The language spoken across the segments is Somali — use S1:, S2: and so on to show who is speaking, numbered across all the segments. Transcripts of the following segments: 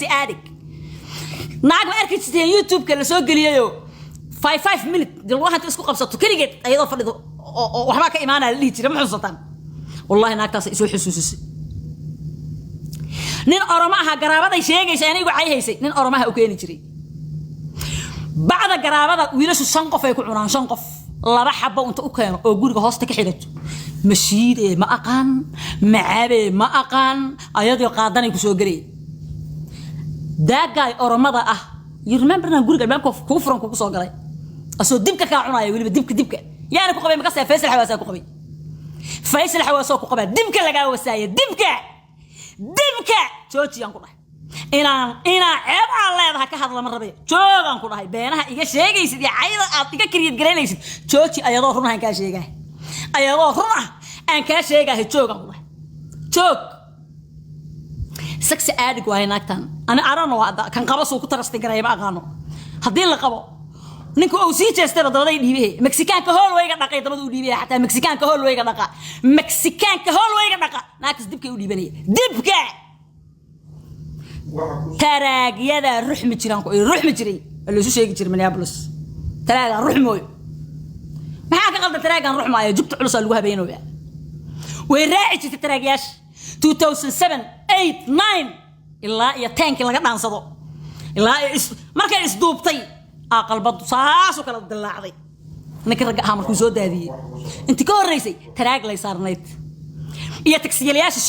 S1: ادك ناق ما اركي يوتيوب كلا سو غليو 5 minutes دل waxaad isku qabsato kaligeed ayadoo fadhido waxba ka iimaanaa li jiray ma xusataan wallahi naagtaas isu xusuusisay nin oramaha garaabaday sheegaysa anigu ay haysay nin oramaha u keeni jiray bacda garaabada wiilashu 5 qof ay ku cunaan 5 qof laba xabo inta u keeno oo guriga hoosta ka xidhato mashiide ma aqaan macaabe ma aqaan ayadoo qaadanay ku soo galay daagay oramada ah you remember na guriga albaabka ku furan ku soo galay asoo dibka ka cunayo waliba dibka yaana ku qabay ma ka saa Faysal Xawaasa ku qabay Faysal Xawaasa ku qabay dibka laga wasaayay dibka joojiyan ku dhahay inaan ceeb aan leedahay ka hadla ma rabay joogan ku dhahay beenaha iga sheegaysid iyo cayda aad iga kiriyad gareynaysid jooji ayadoo run aan ka sheegay ayadoo run aan ka sheegay joogan ku dhahay joog sexy adig waa naagtan ana arano kan qaba soo ku tarastay garay ma aqaano hadii la qabo ninku oo sii jeestay dabada dhiibay Mexicaanka hool wayga dhaqay dabada u dhiibay hatta Mexicaanka hool wayga dhaqa naagtas dibka u dhiibanay dibka taraagiyada ruux ma jiraan ku ruux ma jiray la soo sheegi jiray Minneapolis taraaga ruux mooy maxaa ka qaldan taraagan ruux maayo jubta culus lagu habeenooya way raaci jirtay taraagiyash 2007 8 9 ilaa iyo tanki laga dhaansado ilaa markay isduubtay qalbadu saaso kala dilaacday ninka raga ah markuu soo daadiyay intii ka horeysay taraag lay saarnayd iyo taksiilayaasha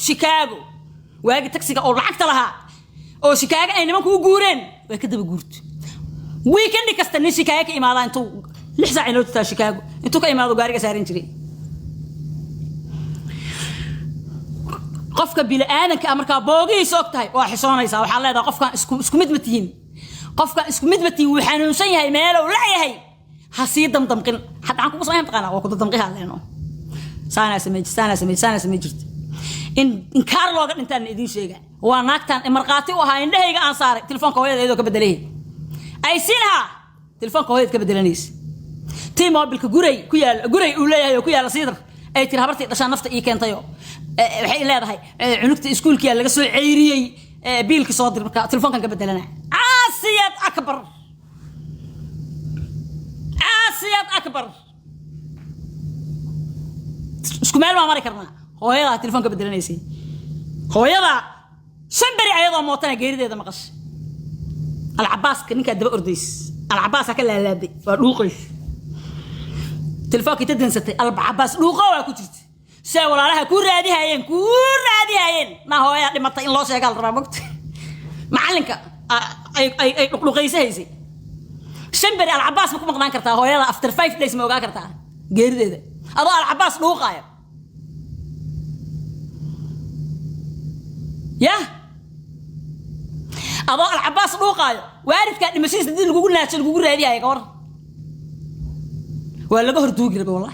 S1: Chicago waagi taksiga oo lacagta lahaa oo Chicago ay nimanku u guureen way ka daba guurtay weekend kasta nin Chicago ka imaada intuu 6 saac inoo taa Chicago intuu ka imaado gaariga saaran jiray qofka bil aadanka marka boogiis ogtahay waa xisoonaysa waxa leedahay qofka isku mid matihiin qofka isku mid matihiin wuu xanuunsan yahay meel uu la yahay ha sii damdamqin hadda aan ku soo taqaan oo ku damdamqiha leeno saana sameey jirta in kaar looga dhintaan idin sheega waa naagtan marqaati u ahaa indhahayga aan saaray telefoonka hooyadeedo ka bedelay ay siinha telefoonka hooyadeed ka bedelanaysa T-Mobile guray uu leeyahay oo ku yaala Siidar ay tir habartii dhashaan nafta ii keentayo waxay leedahay cunugta iskuulkiya laga soo ceyriyay biilka soo dir marka telefoonkan ka bedelana Asiyad akbar isku meel ma mari karnaa hooyada telefoonka bedelanaysay hooyada shanbari ayadoo mootana geerideeda maqash Al-Abbas ninka daba ordays Al-Abbas ka laalaaday waa dhuuqay telefoonka tadansatay Al-Abbas dhuuqa waa ku jirtay say walaalaha ku raadiyayeen na hooyada dhimatay in loo sheegal rabaa magta macalinka ay dhuqluqaysaysay shanbari Al-Abbas ma ku maqnaan kartaa hooyada after 5 days ma ogaa kartaa geerideeda adoo Al-Abbas dhuuqayo يا أبو العباس روقايو وارد كان ماشي سدين لو قلنا شنو قول هذه هاي كور ولا بهر دوغ والله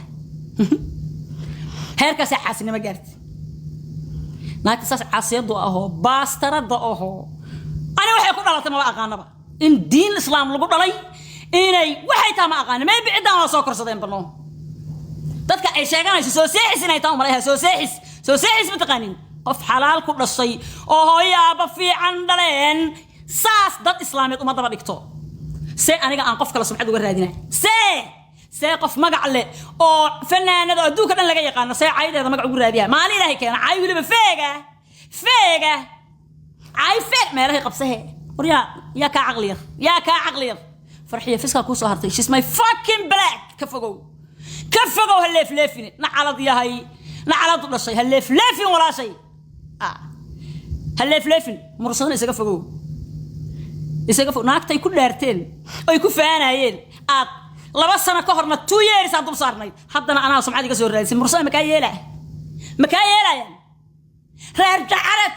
S1: هيركا سحاسني ما قالت ناك ساس عصيد اهو باسترد اهو انا waxay ku dhalatay ma aqaanaba in diin islaam lagu dhalay inay waxay taa ma aqaan ma bicidan soo korsadeen bano dadka ay sheeganayso soo seexis inay taa umaleeyahay soo seexis mataqaanin qof xalaal ku dhashay oo hooyaaba fiican dhaleen saas dad islaamiyad uma daba dhigto see aniga aan qof kala sumcad uga raadinay see qof magac leh oo fanaanada adduunka dhan laga yaqaan see caydeeda magac ugu raadiyaa maalin ilaahay keena cay waliba feega cay feeg meelahay qabsahe wariya yaa ka aqliya farxiya fiska ku soo hartay she's my fucking black ka fogow haleefleefin nacalad yahay nacalad u dhashay haleefleefin wala shay haleefleefin mursadana isaga fogow naagtay ku dhaarteen ay ku faanayeen aad 2 sano ka horna 2 years aan dul saarnay haddana anaa sumcadiga soo raadisay mursada ma ka yeelayaan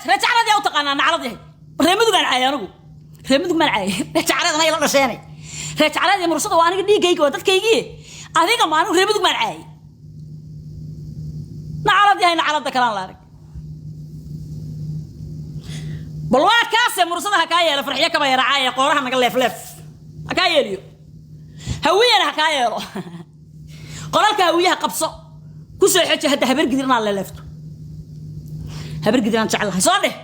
S1: rajacad yaa u taqaanaa nacalad yahay reemadugan caay anigu rajacad anay la dhasheenay rajacad iyo mursada waa aniga dhiigayga waa dadkaygii adiga ma anigu reemadugan caay nacalad yahay nacalada kalaan la arag bal waa kaasee mursada ha kaa yeelo farxiyo kaba yara caay qooraha naga leef ha kaa yeeliyo hawiyana ha kaa yeelo qolalka hawiyaha qabso ku soo xeji hadda habar gidirna la leefto habar gidirna jecelahay soo dheh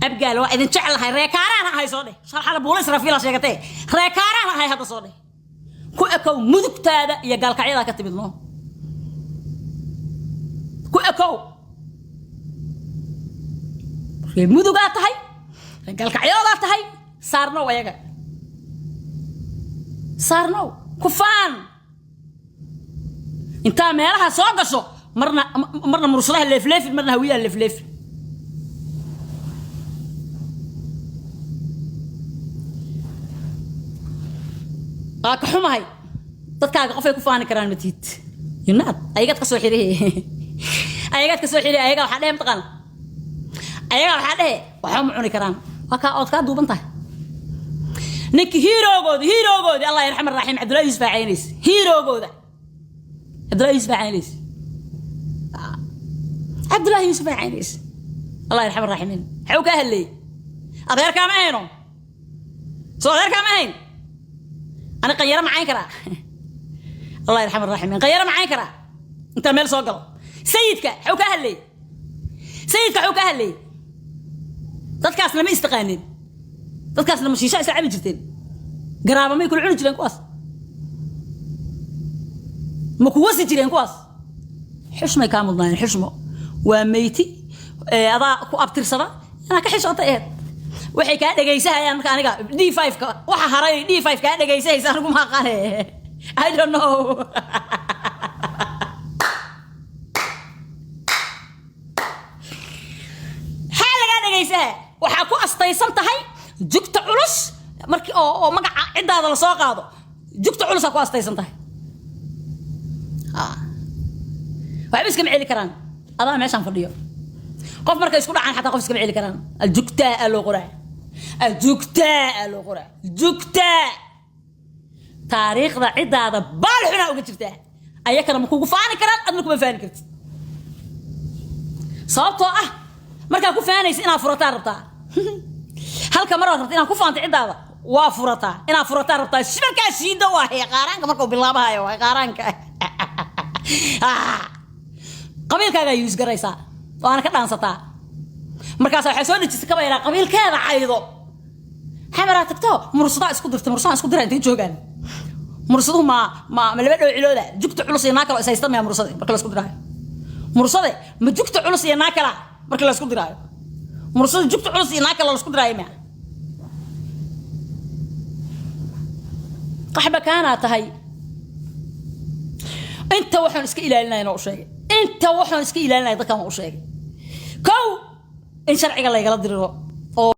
S1: أبقى لو إذا شعل هاي ريكاران هاي صودي صار حلا بوليس رفيلا شيكتي ريكاران هاي هذا صودي كو أكو مذك تادا يا قال كعيدا كتب لنا كو أكو في مذقات هاي قال كعيدا هاي صارنا وياك صارنا كفان انت مالها سوقشو مرنا مرسلها اللي فليف مرنا هوية اللي فليف كحومة هاي dadkaaga qof ay ku faani karaan matid yunaad ayaga ka soo xiriyay ayaga ka soo xiriyay ayaga waxa dheem taqaan ayaga waxa dhehe waxa ma cuni karaan waka ood ka duuban tahay ninki hirogoodi Allah yarxamar raahim Abdullah Yusuf Caynis hirogooda Abdullah Yusuf Caynis Abdullah Yusuf Caynis Allah yarxamar raahim xaw ka helay adeerka ma ayno soo adeerka ma ayn أنا قيرة معاي كرا الله يرحم الراحمين قيرة معاي كرا أنت مال صقل سيدك حوك أهلي سيدك حوك أهلي تذكر لما يستقانين تذكر لما شيشة سعيد جدا قرابة ما يكون عنج لين كواس مكوس جدا كواس حشمة كامل ضاين حشمة وميتي هذا كو أبتر صدا أنا كحش أطيت waxay ka dhageysahay marka aniga D5 ka waxa haray D5 ka dhageysay anigu ma qane I don't know xalaga dhageysay waxa ku astaysan tahay jugta culus markii oo magaca cidaada la soo qaado jugta culus ku astaysan tahay waxa iska maceli karaan adaa meeshan fadhiyo qof marka isku dhacaan xataa qof iska maceli karaan aljugta loo qoraa الجكتا تاريخ ذا عدا هذا بالحنا وقتشفته أيك أنا مكوك فاني كران أدنكم فاني كرت صوبته مركا كو فاني إنا فرطا ربطا هل كمرة ربطا إنا كو فاني عدا هذا وافرطا إنا فرطا ربطا شبكا شيدا واهي قارانك مركو بالله بهاي واهي قارانك قبيل كاقا يوز قريسا وانا كدان ستا markaas waxa soo dhijisay kabayra qabiilkeeda caydo xamara tagto mursada isku dirtay mursada isku diray intii joogan mursadu ma laba dhow cilooda jugta culus iyo naakala isaysta ma mursada marka la isku diray mursada ma jugta culus iyo naakala marka la isku diray mursada jugta culus iyo naakala la isku diray ma qaxba kaana tahay inta waxaan iska ilaalinayna oo sheegay inta waxaan iska ilaalinayna dadka ma u sheegay كو إن شرعي قال لي قال